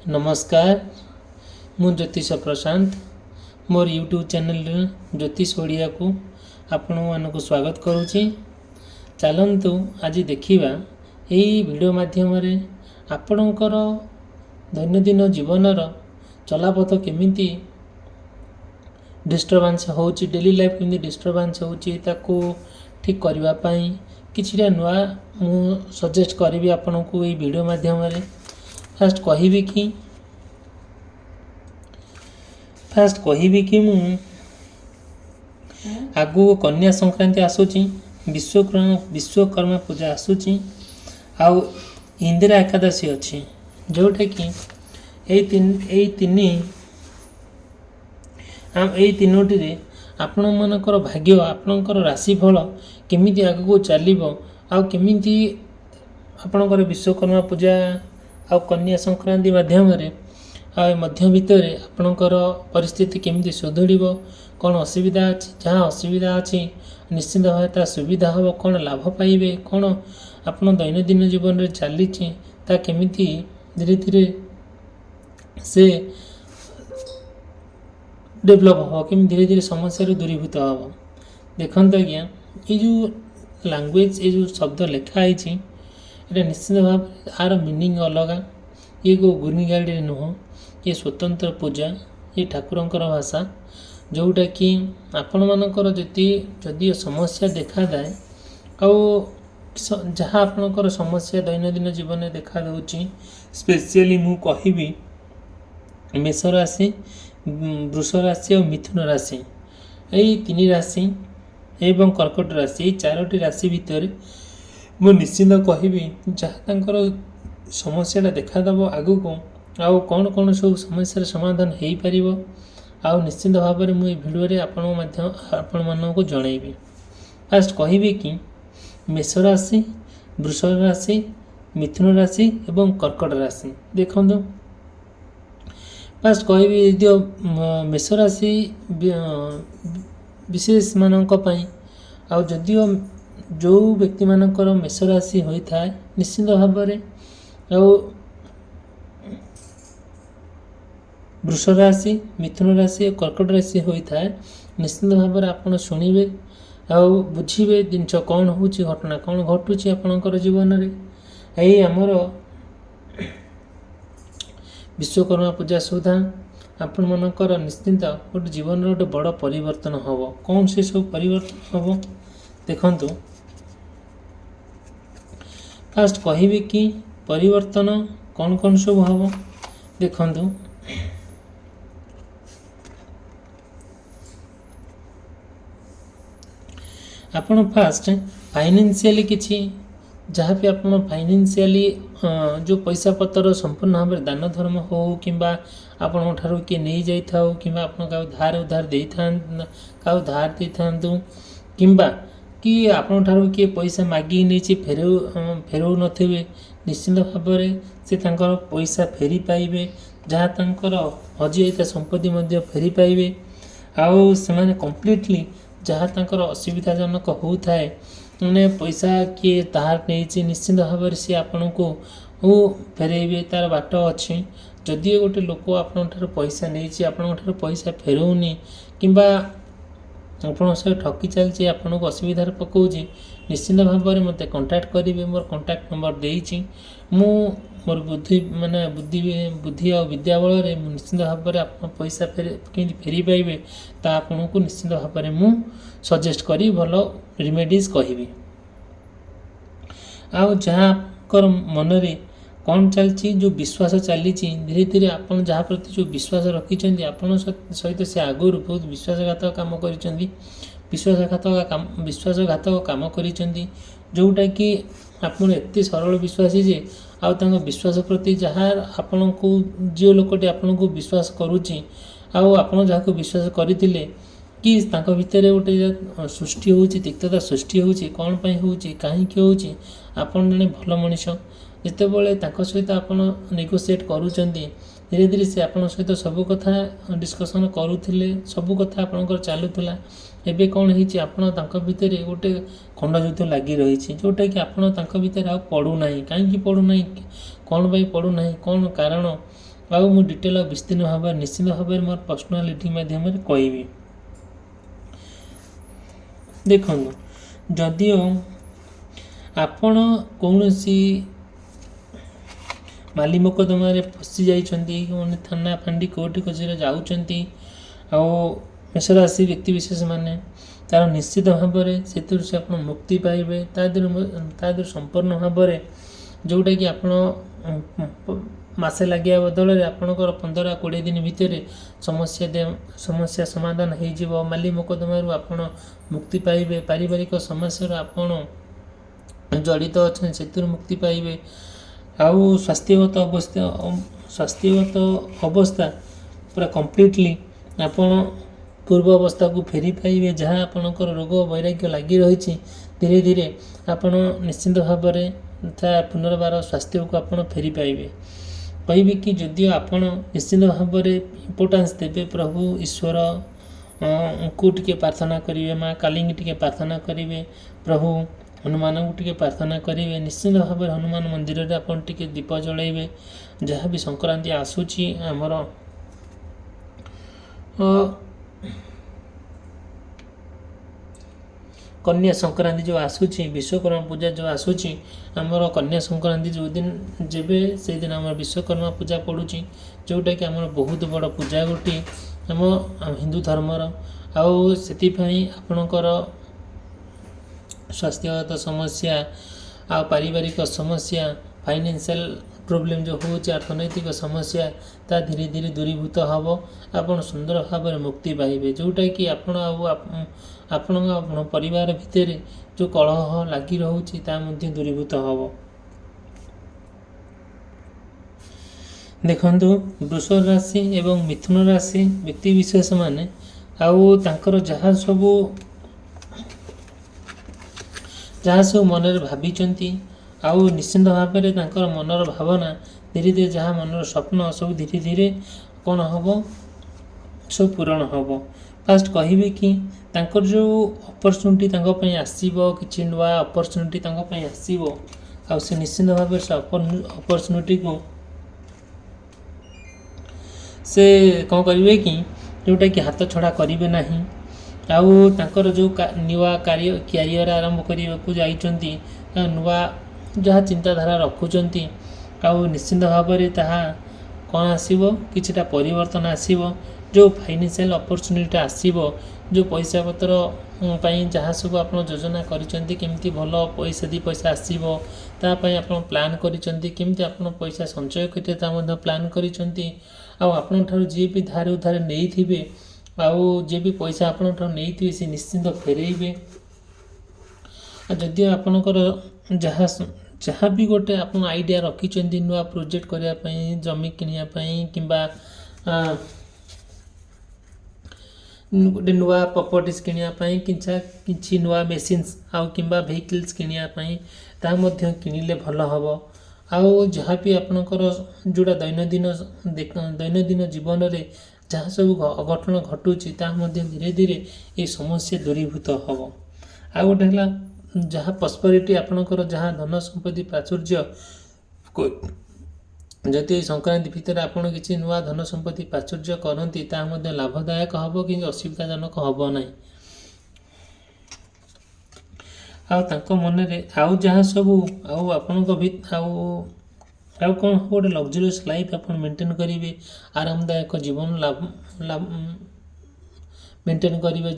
नमस्कार मु ज्योतिष प्रशांत मोर यूट्यूब चैनल ज्योतिष ओडिया को आपण मानक स्वागत करुच्ची। चलतु आज देखा यही वीडियो माध्यम आपणकर दैनंदिन जीवनर चलापथ केमिति डिस्टर्बांस हो डेली लाइफ केमी डिस्टर्बांस हो ठीक करने किसी नुआ मु सजेस्ट करी आपण को ये वीडियो माध्यम फास्ट कहबी कि मु आगु कन्या संक्रांति आसूची विश्वकर्मा पूजा आसूची आउ इंदिरा एकादशी अच्छी जोटा कि तीनोटी रे आपण मानकर भाग्य आपणकर राशिफल केमिति आगु चलिबो आउ केमिति आपणकर विश्वकर्मा पूजा आउ कन्या संक्रांति माध्यम मध्य भितर आपणकर परिस्थिति केमिति सुधुड़िबो कौन असुविधा अच्छी जहाँ असुविधा अच्छी निश्चित भाव ता सुविधा हम कौन लाभ पाइबे कौन आपन दैनंदिन जीवन में चली केमिति धीरे धीरे से डेभलप हम कि धीरे धीरे समस्या दूरीभूत हम देखते आज्ञा ये जो लैंग्वेज ये जो शब्द लिखाई ये निश्चित भाव आर मीनिंग अलग ये को गुनी गाड़ी नुह ये स्वतंत्र पूजा ये ठाकुरंकर भाषा जोटा कि आपण मानकर जदि समस्या देखा जाए जहाँ आपणकर समस्या दैनंदिन जीवन में देखा दूँ स्पेशली मु कहबी मेष राशि वृष राशि और मिथुन राशि यही तीन राशि एवं कर्कट राशि चारोटी राशि भितर मु निश्चित कहबी जहाँ समस्या देखादेव आगु को आउ कौन कौन सब समस्या समाधान हो पार आउ निश्चित भाव में मुझे भिडियो आपण मानक जनइबी। फास्ट कहबी कि मेष राशि वृष राशि मिथुन राशि एवं कर्कट राशि देखो फास्ट कहबी जो मेष राशि विशेष मानक आउ जदिओ जो व्यक्ति मानकर मेष राशि होता है निश्चित भाव में आउ वृष राशि मिथुन राशि और कर्कट राशि होता है निश्चित भाव में आप शुणवे आउ बुझे जिनस कौन हो घटना कौन घटुची आपणकर जीवन में यही आमर विश्वकर्मा पूजा सुधा आपण मानकर निश्चिंत गोटे जीवन गोटे बड़ परिवर्तन हम कौन से सब परिवर्तन हम देखंतु फास्ट कहबी कि परिवर्तन कौन कौन सब हम देखंतु आपण फास्ट फाइनेंशियली किछि जहाँ भी आप फाइनेंशियली जो पैसा पतर संपूर्ण भाव में दान धर्म हो कि आपण ठारू किए नहीं जाइए कि धार उधार दे था धार दे था कि आपण ठारू किए पैसा मागिक नहीं फेरऊ नथिबे निश्चित भाव में से तांकर पैसा फेरी पाइबे जहाँ तांकर हजि जाइता संपत्ति फेरी पाइबे आउ से कंप्लीटली जहाँ तक असुविधाजनक होता है मैंने पैसा किए धार नहीं निश्चित भाव में सी आपण को फेरइबे तार बाट अच्छी जदि गोटे लोक आपण पैसा नहीं आपण पैसा फेरौनी कि आपण सहित ठकी चलती आपन को असुविधार पकाउछि निश्चित भाव में मत कंटाक्ट करेंगे मोर कंटाक्ट नंबर देइछि मु मोर बुद्धि और विद्या बल निश्चित भाव में आप पैसा फेरी पाइबे ता आपन को निश्चित भाव में मु सजेस्ट करी भल रिमेडीज कहबी आउ जहाँ मन रे कौन चलती जो विश्वास चली धीरे धीरे आप जहाँ प्रति जो विश्वास रखिंट आपण सहित से आगुरी बहुत विश्वासघातक काम कर विश्वासघातक काम कर जोटा कि आप एत सरल विश्वासी जे आउ विश्वास प्रति जहाँ आपण को जो लोकटी आपण को विश्वास करुच्ची आपण जहाँ को विश्वास करते कि भितर गोटे सृष्टि हो तिक्तता सृष्टि हो कौन हो कहीं आपन जने भल मनीष जितेबाला सहित आप नेगोशिएट करुँच धीरे धीरे से आपण सहित सब कथा डिस्कसन करुले सब कथा आपंकर चलूला एबे कौन होती आप भितर गोटे खंडयुद्ध लगी रही जोटा कि आपण भितर आ पड़ूना कहीं पड़ूना कौन पाई पड़ूना कौन कारण ଆଉ ମୁଁ ଡିଟେଲ୍ ଆଉ ବିସ୍ତୀର୍ଣ୍ଣ ଭାବରେ ନିଶ୍ଚିତ ଭାବରେ ମୋର ପର୍ସନାଲ୍ ରିଡ଼ିଂ ମାଧ୍ୟମରେ କହିବି। ଦେଖନ୍ତୁ, ଯଦିଓ ଆପଣ କୌଣସି ମାଲି ମକଦ୍ଦମାରେ ଫସି ଯାଇଛନ୍ତି, ମାନେ ଥାନା ଫାଣ୍ଡି କୋର୍ଟ କଚେରୀରେ ଯାଉଛନ୍ତି, ଆଉ ମେଷରାଶି ବ୍ୟକ୍ତିବିଶେଷମାନେ, ତାର ନିଶ୍ଚିତ ଭାବରେ ସେଥିରୁ ସେ ଆପଣ ମୁକ୍ତି ପାଇବେ। ତା ଦେହରୁ ସମ୍ପୂର୍ଣ୍ଣ ଭାବରେ ଯେଉଁଟାକି ଆପଣ ମାସେ ଲାଗିବା ବଦଳରେ ଆପଣଙ୍କର 15-20 ଦିନ ଭିତରେ ସମସ୍ୟା ସମାଧାନ ହୋଇଯିବ। ମାଲି ମକଦ୍ଦମାରୁ ଆପଣ ମୁକ୍ତି ପାଇବେ। ପାରିବାରିକ ସମସ୍ୟାରୁ ଆପଣ ଜଡ଼ିତ ଅଛନ୍ତି ସେଥିରୁ ମୁକ୍ତି ପାଇବେ। ଆଉ ସ୍ୱାସ୍ଥ୍ୟଗତ ଅବସ୍ଥା ପୁରା କମ୍ପ୍ଲିଟଲି ଆପଣ ପୂର୍ବ ଅବସ୍ଥାକୁ ଫେରି ପାଇବେ। ଯାହା ଆପଣଙ୍କର ରୋଗ ବୈରାଗ୍ୟ ଲାଗି ରହିଛି, ଧୀରେ ଧୀରେ ଆପଣ ନିଶ୍ଚିନ୍ତ ଭାବରେ ତା ପୁନର୍ବାର ସ୍ୱାସ୍ଥ୍ୟକୁ ଆପଣ ଫେରି ପାଇବେ। କହିବି କି ଯଦିଓ ଆପଣ ନିଶ୍ଚିନ୍ତ ଭାବରେ ଇମ୍ପୋର୍ଟାନ୍ସ ଦେବେ ପ୍ରଭୁ ଈଶ୍ୱରଙ୍କୁ ଟିକେ ପ୍ରାର୍ଥନା କରିବେ, ମା କାଳୀଙ୍କୁ ଟିକେ ପ୍ରାର୍ଥନା କରିବେ, ପ୍ରଭୁ ହନୁମାନଙ୍କୁ ଟିକେ ପ୍ରାର୍ଥନା କରିବେ। ନିଶ୍ଚିନ୍ତ ଭାବରେ ହନୁମାନ ମନ୍ଦିରରେ ଆପଣ ଟିକେ ଦୀପ ଜଳାଇବେ। ଯାହା ବି ସଂକ୍ରାନ୍ତି ଆସୁଛି, ଆମର କନ୍ୟା ସଂକ୍ରାନ୍ତି ଯେଉଁ ଆସୁଛି, ବିଶ୍ୱକର୍ମା ପୂଜା ଯେଉଁ ଆସୁଛି, ଆମର କନ୍ୟା ସଂକ୍ରାନ୍ତି ଯେବେ ସେଇଦିନ ଆମର ବିଶ୍ୱକର୍ମା ପୂଜା ପଡ଼ୁଛି, ଯେଉଁଟାକି ଆମର ବହୁତ ବଡ଼ ପୂଜା ଗୋଟିଏ ଆମ ହିନ୍ଦୁ ଧର୍ମର। ଆଉ ସେଥିପାଇଁ ଆପଣଙ୍କର ସ୍ୱାସ୍ଥ୍ୟଗତ ସମସ୍ୟା ଆଉ ପାରିବାରିକ ସମସ୍ୟା, ଫାଇନାନ୍ସିଆଲ୍ ପ୍ରୋବ୍ଲେମ୍ ଯେଉଁ ହେଉଛି, ଅର୍ଥନୈତିକ ସମସ୍ୟା, ତା ଧୀରେ ଧୀରେ ଦୂରୀଭୂତ ହେବ। ଆପଣ ସୁନ୍ଦର ଭାବରେ ମୁକ୍ତି ପାଇବେ। ଯେଉଁଟାକି ଆପଣ ଆଉ ଆପଣଙ୍କ ପରିବାର ଭିତରେ ଯେଉଁ କଳହ ଲାଗି ରହୁଛି, ତା ମଧ୍ୟ ଦୂରୀଭୂତ ହେବ। ଦେଖନ୍ତୁ, ବୃଷ ରାଶି ଏବଂ ମିଥୁନ ରାଶି ବ୍ୟକ୍ତିବିଶେଷମାନେ ଆଉ ତାଙ୍କର ଯାହା ସବୁ ମନରେ ଭାବିଛନ୍ତି, ଆଉ ନିଶ୍ଚିନ୍ତ ଭାବରେ ତାଙ୍କର ମନର ଭାବନା ଧୀରେ ଧୀରେ, ଯାହା ମନର ସ୍ୱପ୍ନ ସବୁ ଧୀରେ ଧୀରେ କ'ଣ ହେବ, ସବୁ ପୂରଣ ହେବ। ଫାଷ୍ଟ କହିବି କି ତାଙ୍କର ଯେଉଁ ଅପରଚ୍ୟୁନିଟି ତାଙ୍କ ପାଇଁ ଆସିବ, କିଛି ନୂଆ ଅପରଚ୍ୟୁନିଟି ତାଙ୍କ ପାଇଁ ଆସିବ, ଆଉ ସେ ନିଶ୍ଚିନ୍ତ ଭାବରେ ସେ ଅପରଚ୍ୟୁନିଟିକୁ ସେ କ'ଣ କରିବେ କି, ଯେଉଁଟାକି ହାତ ଛଡ଼ା କରିବେ ନାହିଁ। ଆଉ ତାଙ୍କର ଯେଉଁ ନୂଆ କ୍ୟାରିୟର ଆରମ୍ଭ କରିବାକୁ ଯାଇଛନ୍ତି, ନୂଆ ଯାହା ଚିନ୍ତାଧାରା ରଖୁଛନ୍ତି, ଆଉ ନିଶ୍ଚିନ୍ତ ଭାବରେ ତାହା କ'ଣ ଆସିବ, କିଛିଟା ପରିବର୍ତ୍ତନ ଆସିବ। ଯେଉଁ ଫାଇନାନ୍ସିଆଲ୍ ଅପରଚ୍ୟୁନିଟି ଆସିବ, ଯେଉଁ ପଇସା ପତ୍ର ପାଇଁ ଯାହା ସବୁ ଆପଣ ଯୋଜନା କରିଛନ୍ତି, କେମିତି ଭଲ ଦୁଇ ପଇସା ଆସିବ, ତା ପାଇଁ ଆପଣ ପ୍ଲାନ୍ କରିଛନ୍ତି, କେମିତି ଆପଣ ପଇସା ସଞ୍ଚୟ କରିବେ, ତା ମଧ୍ୟ ପ୍ଲାନ୍ କରିଛନ୍ତି। ଆଉ ଆପଣଙ୍କଠାରୁ ଯିଏ ବି ଧାର ଉଧାର ନେଇଥିବେ, ଆଉ ଯିଏ ବି ପଇସା ଆପଣଙ୍କଠାରୁ ନେଇଥିବେ, ସେ ନିଶ୍ଚିନ୍ତ ଫେରେଇବେ। ଆଉ ଯଦିଓ ଆପଣଙ୍କର ଯାହା ବି ଗୋଟେ ଆପଣ ଆଇଡ଼ିଆ ରଖିଛନ୍ତି ନୂଆ ପ୍ରୋଜେକ୍ଟ କରିବା ପାଇଁ, ଜମି କିଣିବା ପାଇଁ, କିମ୍ବା ଗୋଟେ ନୂଆ ପ୍ରପର୍ଟିଜ୍ କିଣିବା ପାଇଁ, କିଛି ନୂଆ ମେସିନ୍ସ ଆଉ କିମ୍ବା ଭେହିକିଲ୍ସ କିଣିବା ପାଇଁ, ତାହା ମଧ୍ୟ କିଣିଲେ ଭଲ ହେବ। ଆଉ ଯାହା ବି ଆପଣଙ୍କର ଯେଉଁଟା ଦୈନନ୍ଦିନ ଜୀବନରେ ଯାହା ସବୁ ଅଘଟଣ ଘଟୁଛି, ତାହା ମଧ୍ୟ ଧୀରେ ଧୀରେ ଏ ସମସ୍ୟା ଦୂରୀଭୂତ ହେବ। ଆଉ ଗୋଟେ ହେଲା, ଯାହା ପ୍ରସ୍ପରିଟି ଆପଣଙ୍କର ଯାହା ଧନ ସମ୍ପତ୍ତି ପ୍ରାଚୁର୍ଯ୍ୟ, ଯଦି ଏହି ସଂକ୍ରାନ୍ତି ଭିତରେ ଆପଣ କିଛି ନୂଆ ଧନ ସମ୍ପତ୍ତି ପ୍ରାଚୁର୍ଯ୍ୟ କରନ୍ତି, ତାହା ମଧ୍ୟ ଲାଭଦାୟକ ହେବ, କିନ୍ତୁ ଅସୁବିଧାଜନକ ହେବ ନାହିଁ। ଆଉ ତାଙ୍କ ମନରେ ଆଉ ଯାହା ସବୁ ଆଉ ଆପଣଙ୍କ ଆଉ କ'ଣ ହେବ, ଗୋଟେ ଲକ୍ଜରିୟସ୍ ଲାଇଫ୍ ଆପଣ ମେଣ୍ଟେନ୍ କରିବେ, ଆରାମଦାୟକ ଜୀବନ ମେଣ୍ଟେନ୍ କରିବେ,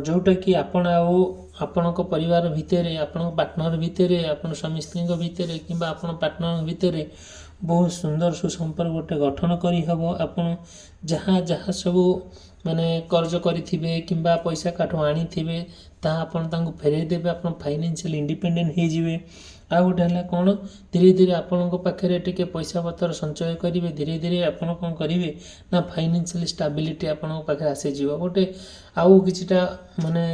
ଯେଉଁଟାକି ଆପଣ ଆଉ ଆପଣଙ୍କ ପରିବାର ଭିତରେ, ଆପଣଙ୍କ ପାର୍ଟନର ଭିତରେ, ଆପଣ ସ୍ୱାମୀ ସ୍ତ୍ରୀଙ୍କ ଭିତରେ, କିମ୍ବା ଆପଣ ପାର୍ଟନରଙ୍କ ଭିତରେ ବହୁତ ସୁନ୍ଦର ସୁସମ୍ପର୍କ ଗୋଟେ ଗଠନ କରିହେବ। ଆପଣ ଯାହା ସବୁ ମାନେ କର୍ଜ କରିଥିବେ କିମ୍ବା ପଇସା କାଠୁ ଆଣିଥିବେ, ତାହା ଆପଣ ତାଙ୍କୁ ଫେରାଇ ଦେବେ। ଆପଣ ଫାଇନାନ୍ସିଆଲି ଇଣ୍ଡିପେଣ୍ଡେଣ୍ଟ ହେଇଯିବେ। ଆଉ ଗୋଟେ ହେଲା କ'ଣ, ଧୀରେ ଧୀରେ ଆପଣଙ୍କ ପାଖରେ ଟିକେ ପଇସା ପତ୍ର ସଞ୍ଚୟ କରିବେ। ଧୀରେ ଧୀରେ ଆପଣ କ'ଣ କରିବେ ନା, ଫାଇନାନ୍ସିଆଲି ଷ୍ଟାବିଲିଟି ଆପଣଙ୍କ ପାଖରେ ଆସିଯିବ। ଗୋଟେ ଆଉ କିଛିଟା ମାନେ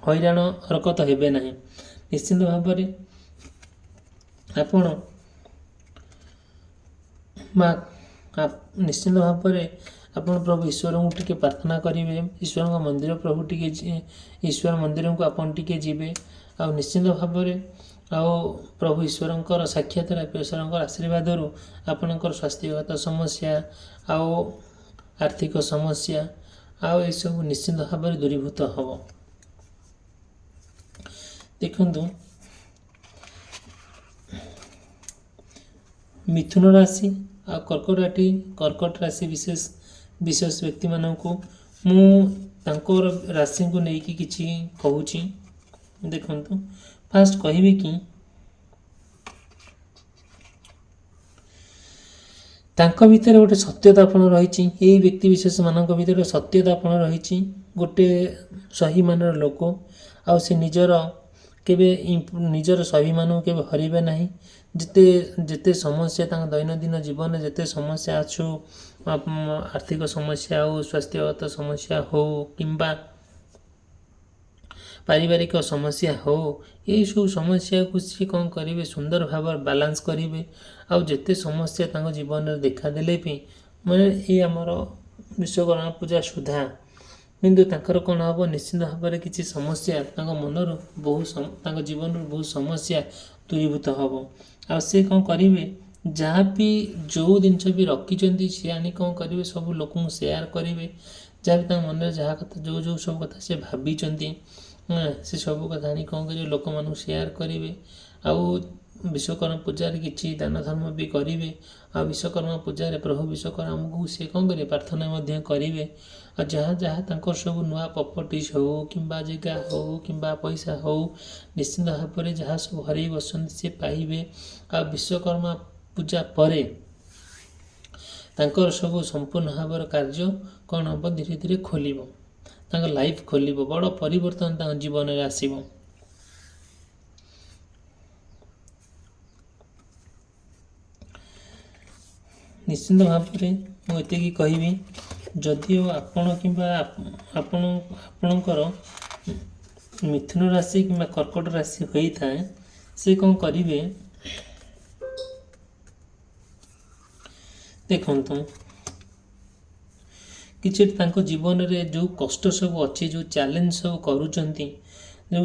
ହଇରାଣ ହରକତ ହେବେ ନାହିଁ। ନିଶ୍ଚିନ୍ତ ଭାବରେ ଆପଣ ନିଶ୍ଚିନ୍ତ ଭାବରେ ଆପଣ ପ୍ରଭୁ ଈଶ୍ୱରଙ୍କୁ ଟିକେ ପ୍ରାର୍ଥନା କରିବେ। ଈଶ୍ୱରଙ୍କ ମନ୍ଦିର ଈଶ୍ୱର ମନ୍ଦିରକୁ ଆପଣ ଟିକେ ଯିବେ। ଆଉ ନିଶ୍ଚିନ୍ତ ଭାବରେ ଆଉ ପ୍ରଭୁ ଈଶ୍ୱରଙ୍କର ସାକ୍ଷାତ ଈଶ୍ୱରଙ୍କର ଆଶୀର୍ବାଦରୁ ଆପଣଙ୍କର ସ୍ୱାସ୍ଥ୍ୟଗତ ସମସ୍ୟା ଆଉ ଆର୍ଥିକ ସମସ୍ୟା ଆଉ ଏସବୁ ନିଶ୍ଚିନ୍ତ ଭାବରେ ଦୂରୀଭୂତ ହେବ। ଦେଖନ୍ତୁ, ମିଥୁନ ରାଶି ଆଉ କର୍କଟ ରାଶି ବିଶେଷ ବ୍ୟକ୍ତିମାନଙ୍କୁ ମୁଁ ତାଙ୍କର ରାଶିଙ୍କୁ ନେଇକି କିଛି କହୁଛି। ଦେଖନ୍ତୁ, ଫାଷ୍ଟ କହିବି କି ତାଙ୍କ ଭିତରେ ଗୋଟେ ସତ୍ୟତାପଣ ରହିଛି। ଏଇ ବ୍ୟକ୍ତି ବିଶେଷମାନଙ୍କ ଭିତରେ ସତ୍ୟତାପଣ ରହିଛି। ଗୋଟେ ସ୍ୱାଭିମାନର ଲୋକ, ଆଉ ସେ ନିଜର ସ୍ୱାଭିମାନକୁ କେବେ ହରାଇବେ ନାହିଁ। ଯେତେ ସମସ୍ୟା ତାଙ୍କ ଦୈନନ୍ଦିନ ଜୀବନରେ ଯେତେ ସମସ୍ୟା ଆର୍ଥିକ ସମସ୍ୟା ହେଉ, ସ୍ୱାସ୍ଥ୍ୟଗତ ସମସ୍ୟା ହେଉ କିମ୍ବା ପାରିବାରିକ ସମସ୍ୟା ହେଉ, ଏହିସବୁ ସମସ୍ୟାକୁ ସିଏ କ'ଣ କରିବେ, ସୁନ୍ଦର ଭାବରେ ବାଲାନ୍ସ କରିବେ। ଆଉ ଯେତେ ସମସ୍ୟା ତାଙ୍କ ଜୀବନରେ ଦେଖାଦେଲେ ବି ଆମର ବିଶ୍ୱକର୍ମା ପୂଜା ସୁଦ୍ଧା କିନ୍ତୁ ତାଙ୍କର କ'ଣ ହେବ, ନିଶ୍ଚିନ୍ତ ଭାବରେ କିଛି ସମସ୍ୟା ତାଙ୍କ ମନରୁ ତାଙ୍କ ଜୀବନରୁ ବହୁତ ସମସ୍ୟା ଦୂରୀଭୂତ ହେବ। ଆଉ ସେ କ'ଣ କରିବେ, ଯାହା ବି ଯେଉଁ ଜିନିଷ ବି ରଖିଛନ୍ତି ସେ ଆଣି କ'ଣ କରିବେ, ସବୁ ଲୋକଙ୍କୁ ସେୟାର କରିବେ। ଯାହା ବି ତାଙ୍କ ମନରେ ଯାହା କଥା ଯେଉଁ ସବୁ କଥା ସେ ଭାବିଛନ୍ତି ସେ ସବୁ କଥା ଆଣି କ'ଣ କରିବେ, ଲୋକମାନଙ୍କୁ ସେୟାର କରିବେ। ଆଉ ବିଶ୍ୱକର୍ମା ପୂଜାରେ କିଛି ଦାନ ଧର୍ମ ବି କରିବେ। ଆଉ ବିଶ୍ୱକର୍ମା ପୂଜାରେ ପ୍ରଭୁ ବିଶ୍ୱକର୍ମାଙ୍କୁ ସେ କ'ଣ କରିବେ, ପ୍ରାର୍ଥନା ମଧ୍ୟ କରିବେ। ଆଉ ଯାହା ତାଙ୍କର ସବୁ ନୂଆ ପ୍ରପର୍ଟିଜ୍ ହେଉ କିମ୍ବା ଜାଗା ହେଉ କିମ୍ବା ପଇସା ହେଉ, ନିଶ୍ଚିନ୍ତ ଭାବରେ ଯାହା ସବୁ ହରାଇ ବସନ୍ତି ସେ ପାଇବେ। ଆଉ ବିଶ୍ୱକର୍ମା ପୂଜା ପରେ ତାଙ୍କର ସବୁ ସମ୍ପୂର୍ଣ୍ଣ ଭାବରେ କାର୍ଯ୍ୟ କ'ଣ ହେବ, ଧୀରେ ଧୀରେ ଖୋଲିବ, ତାଙ୍କ ଲାଇଫ୍ ଖୋଲିବ, ବଡ଼ ପରିବର୍ତ୍ତନ ତାଙ୍କ ଜୀବନରେ ଆସିବ। ନିଶ୍ଚିନ୍ତ ଭାବରେ ମୁଁ ଏତିକି କହିବି, ଯଦିଓ ଆପଣ କିମ୍ବା ଆପଣଙ୍କର ମିଥୁନ ରାଶି କିମ୍ବା କର୍କଟ ରାଶି ହୋଇଥାଏ, ସେ କ'ଣ କରିବେ, ଦେଖନ୍ତୁ, କିଛି ତାଙ୍କ ଜୀବନରେ ଯେଉଁ କଷ୍ଟ ସବୁ ଅଛି, ଯେଉଁ ଚ୍ୟାଲେଞ୍ଜ ସବୁ କରୁଛନ୍ତି,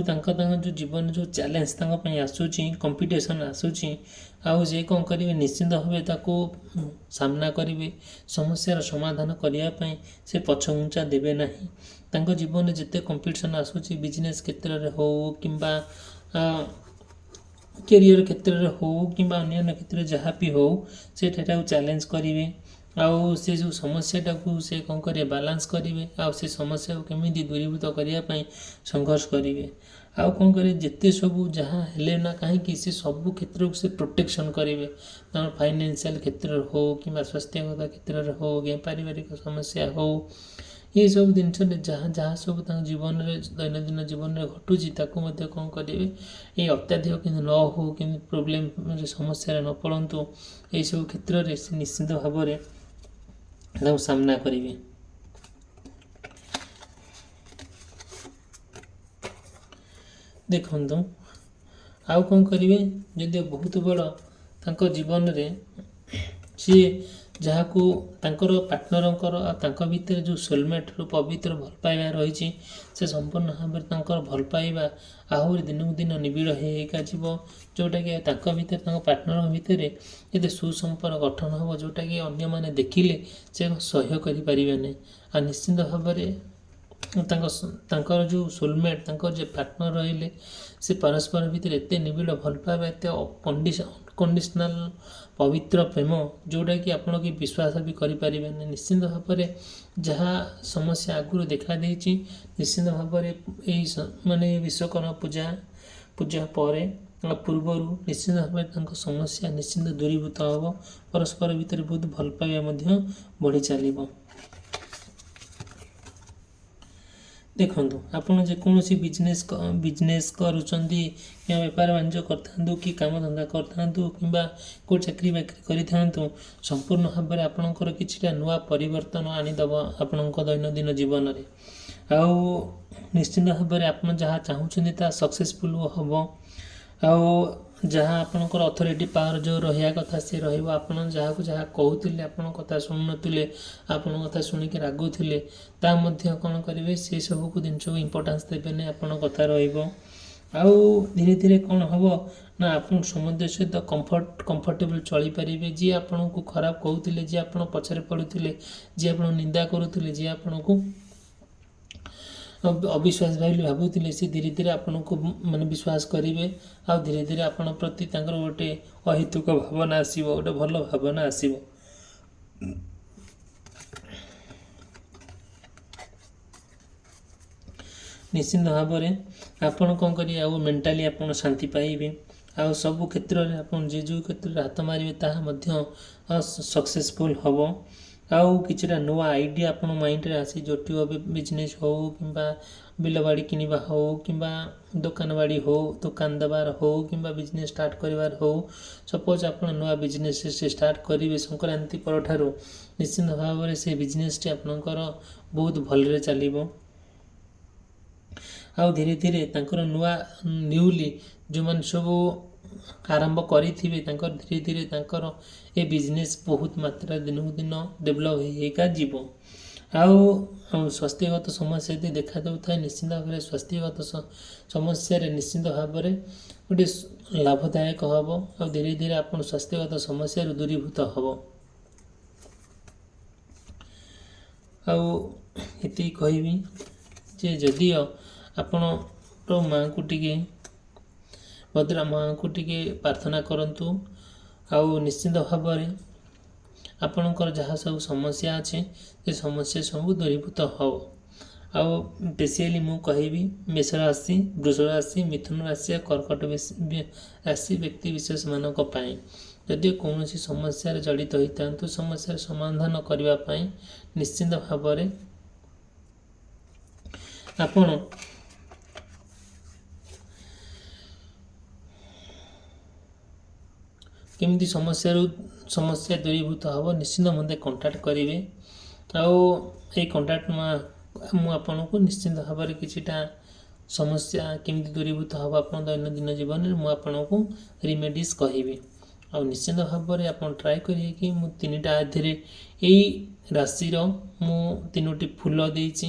ତାଙ୍କ ଯେଉଁ ଜୀବନରେ ଯେଉଁ ଚ୍ୟାଲେଞ୍ଜ ତାଙ୍କ ପାଇଁ ଆସୁଛି, କମ୍ପିଟିସନ୍ ଆସୁଛି, ଆଉ ସେ କ'ଣ କରିବେ, ନିଶ୍ଚିନ୍ତ ଭାବେ ତାକୁ ସାମ୍ନା କରିବେ। ସମସ୍ୟାର ସମାଧାନ କରିବା ପାଇଁ ସେ ପଛଘୁଞ୍ଚା ଦେବେ ନାହିଁ। ତାଙ୍କ ଜୀବନରେ ଯେତେ କମ୍ପିଟିସନ୍ ଆସୁଛି, ବିଜନେସ୍ କ୍ଷେତ୍ରରେ ହେଉ କିମ୍ବା କ୍ୟାରିୟର କ୍ଷେତ୍ରରେ ହେଉ କିମ୍ବା ଅନ୍ୟାନ୍ୟ କ୍ଷେତ୍ରରେ ଯାହା ବି ହେଉ, ସେ ସେଟାକୁ ଚ୍ୟାଲେଞ୍ଜ କରିବେ। ଆଉ ସେ ଯେଉଁ ସମସ୍ୟାଟାକୁ ସେ କ'ଣ କରିବେ, ବାଲାନ୍ସ କରିବେ। ଆଉ ସେ ସମସ୍ୟାକୁ କେମିତି ଦୂରୀଭୂତ କରିବା ପାଇଁ ସଂଘର୍ଷ କରିବେ। ଆଉ କ'ଣ କରିବେ, ଯେତେ ସବୁ ଯାହା ହେଲେ ନା କାହିଁକି ସେ ସବୁ କ୍ଷେତ୍ରକୁ ସେ ପ୍ରୋଟେକ୍ସନ୍ କରିବେ। ତାଙ୍କର ଫାଇନାନ୍ସିଆଲ କ୍ଷେତ୍ରରେ ହେଉ କିମ୍ବା ସ୍ୱାସ୍ଥ୍ୟଗତ କ୍ଷେତ୍ରରେ ହେଉ କି ପାରିବାରିକ ସମସ୍ୟା ହେଉ, ଏସବୁ ଜିନିଷରେ ଯାହା ସବୁ ତାଙ୍କ ଜୀବନରେ ଦୈନନ୍ଦିନ ଜୀବନରେ ଘଟୁଛି, ତାକୁ ମଧ୍ୟ କ'ଣ କରିବେ, ଏଇ ଅତ୍ୟାଧିକ କିନ୍ତୁ ନ ହେଉ, କିନ୍ତୁ ପ୍ରୋବ୍ଲେମରେ ସମସ୍ୟାରେ ନ ପଡ଼ନ୍ତୁ, ଏହିସବୁ କ୍ଷେତ୍ରରେ ସେ ନିଶ୍ଚିନ୍ତ ଭାବରେ ତାକୁ ସାମ୍ନା କରିବେ। ଦେଖନ୍ତୁ, ଆଉ କ'ଣ କରିବେ, ଯଦି ବହୁତ ବଡ଼ ତାଙ୍କ ଜୀବନରେ ସିଏ ଯାହାକୁ ତାଙ୍କର ପାର୍ଟନରଙ୍କର ଆଉ ତାଙ୍କ ଭିତରେ ଯେଉଁ ସୋଲମେଟ୍ର ପବିତ୍ର ଭଲ ପାଇବା ରହିଛି, ସେ ସମ୍ପୂର୍ଣ୍ଣ ଭାବରେ ତାଙ୍କର ଭଲ ପାଇବା ଆହୁରି ଦିନକୁ ଦିନ ନିବିଡ଼ ହେଇକା ଯିବ। ଯେଉଁଟାକି ତାଙ୍କ ଭିତରେ, ତାଙ୍କ ପାର୍ଟନରଙ୍କ ଭିତରେ ଏତେ ସୁସମ୍ପର୍କ ଗଠନ ହେବ, ଯେଉଁଟାକି ଅନ୍ୟମାନେ ଦେଖିଲେ ସେ ସହ୍ୟ କରିପାରିବେ ନାହିଁ। ଆଉ ନିଶ୍ଚିନ୍ତ ଭାବରେ ତାଙ୍କର ଯେଉଁ ସୋଲମେଟ୍, ତାଙ୍କର ଯେ ପାର୍ଟନର ରହିଲେ, ସେ ପରସ୍ପର ଭିତରେ ଏତେ ନିବିଡ଼ ଭଲ ପାଇବା, ଏତେ ଅନକଣ୍ଡିସନାଲ ପବିତ୍ର ପ୍ରେମ, ଯେଉଁଟାକି ଆପଣ କି ବିଶ୍ୱାସ ବି କରିପାରିବେନି। ନିଶ୍ଚିନ୍ତ ଭାବରେ ଯାହା ସମସ୍ୟା ଆଗରୁ ଦେଖାଦେଇଛି, ନିଶ୍ଚିନ୍ତ ଭାବରେ ଏଇ ବିଶ୍ୱକର୍ମା ପୂଜା ପରେ ପୂର୍ବରୁ ନିଶ୍ଚିନ୍ତ ଭାବରେ ତାଙ୍କ ସମସ୍ୟା ନିଶ୍ଚିନ୍ତ ଦୂରୀଭୂତ ହେବ। ପରସ୍ପର ଭିତରେ ବହୁତ ଭଲ ପାଇବା ମଧ୍ୟ ବଢ଼ି ଚାଲିବ। ଦେଖନ୍ତୁ, ଆପଣ ଯେକୌଣସି ବିଜନେସ୍ କରୁଛନ୍ତି କିମ୍ବା ବେପାର ବାଣିଜ୍ୟ କରିଥାନ୍ତୁ କି କାମଧନ୍ଦା କରିଥାନ୍ତୁ କିମ୍ବା କେଉଁ ଚାକିରି ବାକିରି କରିଥାନ୍ତୁ, ସମ୍ପୂର୍ଣ୍ଣ ଭାବରେ ଆପଣଙ୍କର କିଛିଟା ନୂଆ ପରିବର୍ତ୍ତନ ଆଣିଦେବ ଆପଣଙ୍କ ଦୈନନ୍ଦିନ ଜୀବନରେ। ଆଉ ନିଶ୍ଚିନ୍ତ ଭାବରେ ଆପଣ ଯାହା ଚାହୁଁଛନ୍ତି ତାହା ସକ୍ସେସଫୁଲ୍ ହେବ। ଆଉ ଯାହା ଆପଣଙ୍କର ଅଥରିଟି ପାୱାର ଯେଉଁ ରହିବା କଥା ସେ ରହିବ। ଆପଣ ଯାହାକୁ ଯାହା କହୁଥିଲେ, ଆପଣଙ୍କ କଥା ଶୁଣୁନଥିଲେ, ଆପଣଙ୍କ କଥା ଶୁଣିକି ରାଗୁଥିଲେ, ତା ମଧ୍ୟ କ'ଣ କରିବେ, ସେସବୁକୁ ଜିନିଷକୁ ଇମ୍ପୋର୍ଟାନ୍ସ ଦେବେନି, ଆପଣଙ୍କ କଥା ରହିବ। ଆଉ ଧୀରେ ଧୀରେ କ'ଣ ହେବ ନା ଆପଣ ସମସ୍ତଙ୍କ ସହିତ କମ୍ଫର୍ଟେବଲ୍ ଚଳିପାରିବେ। ଯିଏ ଆପଣଙ୍କୁ ଖରାପ କହୁଥିଲେ, ଯିଏ ଆପଣ ପଛରେ ପଡ଼ୁଥିଲେ, ଯିଏ ଆପଣ ନିନ୍ଦା କରୁଥିଲେ, ଯିଏ ଆପଣଙ୍କୁ ଅବିଶ୍ୱାସ ବୋଲି ଭାବୁଥିଲେ, ସେ ଧୀରେ ଧୀରେ ଆପଣଙ୍କୁ ମାନେ ବିଶ୍ୱାସ କରିବେ। ଆଉ ଧୀରେ ଧୀରେ ଆପଣ ପ୍ରତି ତାଙ୍କର ଗୋଟେ ଅହେତୁକ ଭାବନା ଆସିବ, ଗୋଟେ ଭଲ ଭାବନା ଆସିବ। ନିଶ୍ଚିନ୍ତ ଭାବରେ ଆପଣ କ'ଣ କରିବେ, ଆଉ ମେଣ୍ଟାଲି ଆପଣ ଶାନ୍ତି ପାଇବେ। ଆଉ ସବୁ କ୍ଷେତ୍ରରେ ଆପଣ ଯେଉଁ କ୍ଷେତ୍ରରେ ହାତ ମାରିବେ ତାହା ମଧ୍ୟ ସକ୍ସେସଫୁଲ୍ ହେବ। ଆଉ କିଛିଟା ନୂଆ ଆଇଡ଼ିଆ ଆପଣ ମାଇଣ୍ଡରେ ଆସି ଜଟିବ ବିଜନେସ୍ ହେଉ କିମ୍ବା ବିଲବାଡ଼ି କିଣିବା ହେଉ କିମ୍ବା ଦୋକାନ ବାଡ଼ି ହେଉ, ଦୋକାନ ଦେବାର ହେଉ କିମ୍ବା ବିଜନେସ୍ ଷ୍ଟାର୍ଟ କରିବାର ହେଉ। ସପୋଜ୍ ଆପଣ ନୂଆ ବିଜନେସ୍ ଷ୍ଟାର୍ଟ କରିବେ ସଂକ୍ରାନ୍ତି ପରଠାରୁ, ନିଶ୍ଚିନ୍ତ ଭାବରେ ସେ ବିଜନେସ୍ଟି ଆପଣଙ୍କର ବହୁତ ଭଲରେ ଚାଲିବ। ଆଉ ଧୀରେ ଧୀରେ ତାଙ୍କର ନ୍ୟୁଲି ଯେଉଁମାନେ ସବୁ ଆରମ୍ଭ କରିଥିବେ ତାଙ୍କର ଧୀରେ ଧୀରେ ତାଙ୍କର ଏ ବିଜନେସ୍ ବହୁତ ମାତ୍ରାରେ ଦିନକୁ ଦିନ ଡେଭଲପ୍ ହେଇକା ଯିବ। ଆଉ ସ୍ୱାସ୍ଥ୍ୟଗତ ସମସ୍ୟା ଯଦି ଦେଖାଦେଉଥାଏ, ନିଶ୍ଚିନ୍ତ ଭାବରେ ସ୍ୱାସ୍ଥ୍ୟଗତ ସମସ୍ୟାରେ ନିଶ୍ଚିନ୍ତ ଭାବରେ ଗୋଟେ ଲାଭଦାୟକ ହେବ। ଆଉ ଧୀରେ ଧୀରେ ଆପଣ ସ୍ୱାସ୍ଥ୍ୟଗତ ସମସ୍ୟାରୁ ଦୂରୀଭୂତ ହେବ। ଆଉ ଏତିକି କହିବି ଯେ ଯଦିଓ ଆପଣଙ୍କ ମାଆଙ୍କୁ ଟିକେ ଭଦ୍ରା ମାଆଙ୍କୁ ଟିକେ ପ୍ରାର୍ଥନା କରନ୍ତୁ। ଆଉ ନିଶ୍ଚିନ୍ତ ଭାବରେ ଆପଣଙ୍କର ଯାହା ସବୁ ସମସ୍ୟା ଅଛି ସେ ସମସ୍ୟା ସବୁ ଦୂରୀଭୂତ ହେବ। ଆଉ ସ୍ପେସିଆଲି ମୁଁ କହିବି ମେଷ ରାଶି, ବୃଷ ରାଶି, ମିଥୁନ ରାଶି, କର୍କଟ ରାଶି ବ୍ୟକ୍ତି ବିଶେଷମାନଙ୍କ ପାଇଁ ଯଦି କୌଣସି ସମସ୍ୟାରେ ଜଡ଼ିତ ହୋଇଥାନ୍ତୁ, ସମସ୍ୟାର ସମାଧାନ କରିବା ପାଇଁ ନିଶ୍ଚିନ୍ତ ଭାବରେ ଆପଣ କେମିତି ସମସ୍ୟା ଦୂରୀଭୂତ ହେବ ନିଶ୍ଚିନ୍ତ ମୋତେ କଣ୍ଟାକ୍ଟ କରିବେ। ଆଉ ଏଇ କଣ୍ଟାକ୍ଟ ମୁଁ ଆପଣଙ୍କୁ ନିଶ୍ଚିନ୍ତ ଭାବରେ କିଛିଟା ସମସ୍ୟା କେମିତି ଦୂରୀଭୂତ ହେବ ଆପଣ ଦୈନନ୍ଦିନ ଜୀବନରେ ମୁଁ ଆପଣଙ୍କୁ ରିମେଡ଼ିଜ୍ କହିବି। ଆଉ ନିଶ୍ଚିନ୍ତ ଭାବରେ ଆପଣ ଟ୍ରାଏ କରିବେ କି ମୁଁ 3ଟା ଆଧିରେ ଏଇ ରାଶିର ମୁଁ 3ଟି ଫୁଲ ଦେଇଛି।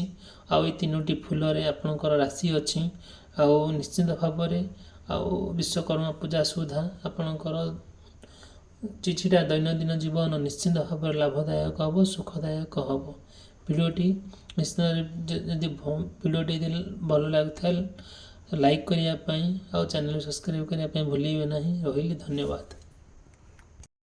ଆଉ ଏଇ 3ଟି ଫୁଲରେ ଆପଣଙ୍କର ରାଶି ଅଛି। ଆଉ ନିଶ୍ଚିନ୍ତ ଭାବରେ ଆଉ ବିଶ୍ୱକର୍ମା ପୂଜା ସୁଦ୍ଧା ଆପଣଙ୍କର କିଛିଟା ଦୈନନ୍ଦିନ ଜୀବନ ନିଶ୍ଚିନ୍ତ ଭାବରେ ଲାଭଦାୟକ ହେବ, ସୁଖଦାୟକ ହେବ। ଭିଡ଼ିଓଟି ନିଶ୍ଚିନ୍ତ ଯଦି ଭିଡ଼ିଓଟି ଭଲ ଲାଗୁଥାଏ ଲାଇକ୍ କରିବା ପାଇଁ ଆଉ ଚ୍ୟାନେଲ୍ ସବସ୍କ୍ରାଇବ୍ କରିବା ପାଇଁ ଭୁଲିବେ ନାହିଁ। ରହିଲି, ଧନ୍ୟବାଦ।